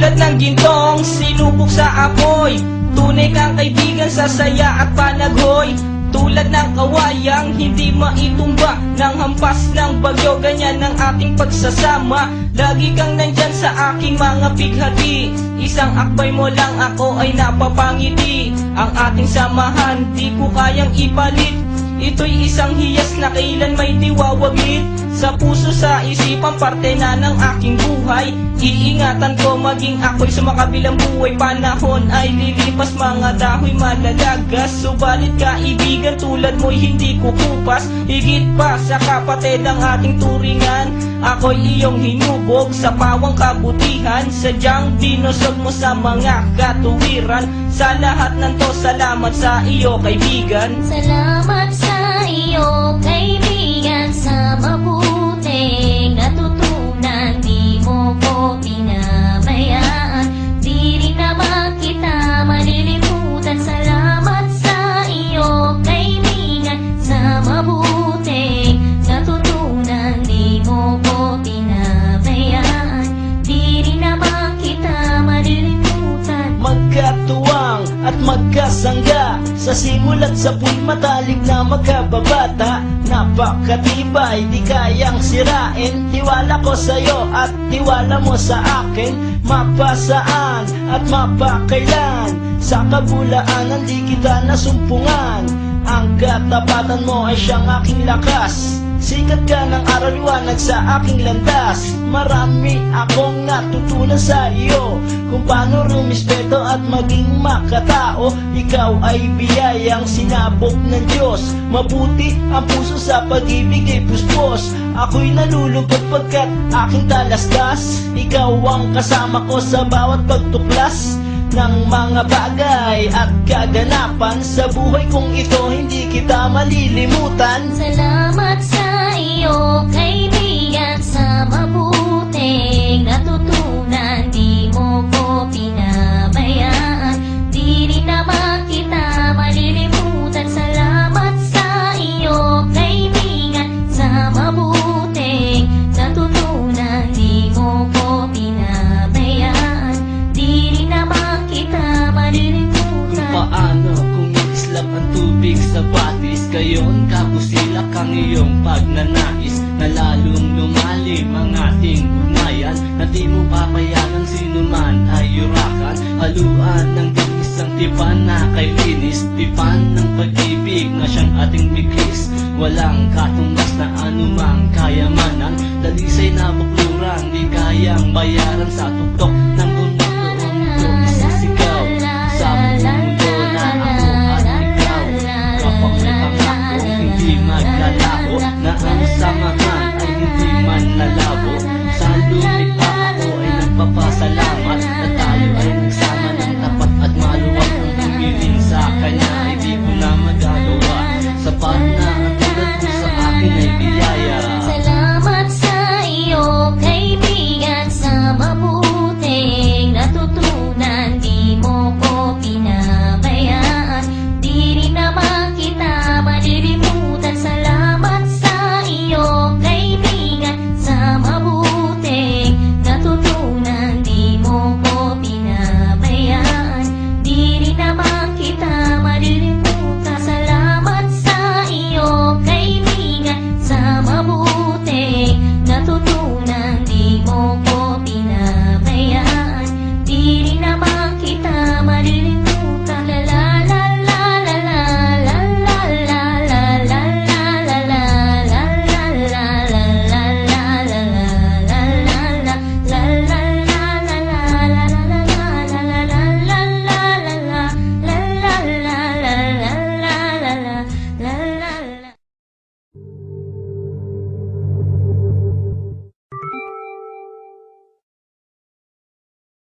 Tulad ng gintong sinubok sa apoy, tunay kang kaibigan sa saya at panaghoy. Tulad ng kawayang hindi maitumba ng hampas ng bagyo, ganyan ang ating pagsasama. Lagi kang nandyan sa aking mga bighati, isang akbay mo lang ako ay napapangiti. Ang ating samahan di ko kayang ipalit, ito'y isang hiyas na kailan may diwawaglit. Sa puso, sa isipan, parte na ng aking buhay. Iingatan ko maging ako'y sumakabilang buhay. Panahon ay lilipas, mga dahoy malalagas. Subalit kaibigan tulad mo'y hindi kukupas. Higit pa sa kapatid ang ating turingan, ako'y iyong hinubog sa pawang kabutihan. Sadyang dinusog mo sa mga katuwiran. Sa lahat ng to, salamat sa iyo kaibigan. Salamat sa iyo kaibigan, sa mabuting natutunan. Di mo ko pinabayaan, di rin naman kita malilimutan. Salamat sa iyo kaibigan, sa mabuting natutunan. Di mo ko pinabayaan, di rin naman kita malilimutan. Magkatuwang at magkasangga, sa simula't sa puwing matalik na magkababata. Napakatibay, di kayang sirain. Tiwala ko sa'yo at tiwala mo sa akin. Mapasaan at mapakailan, sa kabulaanan di kita nasumpungan. Ang katapatan mo ay siyang aking lakas. Sikat ka ng araw liwanag sa aking landas. Marami akong natutunan sa iyo, kung paano rumispeto at maging makatao. Ikaw ay biyayang sinabok ng Diyos. Mabuti ang puso sa pag-ibig ay puspos. Ako'y nalulungkot pagkat aking talastas. Ikaw ang kasama ko sa bawat pagtuklas ng mga bagay at kaganapan. Sa buhay kong ito hindi kita malilimutan. Salamat sa iyo kaibigan, sa mabuting natutunan. Di mo ko pinabayaan, di rin naman kita malilimutan. Salamat sa iyo kaibigan, sa mabuting natutunan. Di mo ko pinabayaan, di rin naman kita malilimutan. Paano kung islap ang tubig sa batis, gayon kabusilak ang iyong pagnanais, na lalong lumalim ang ating ugnayan, na di mo papayagan sino man ay yurakan. Haluan ng isang tipan na kay linis, tipan ng pag-ibig na siyang ating biglis. Walang katumbas na anumang kayamanan, dalisay na bukluran, di kayang bayaran sa tuktok ng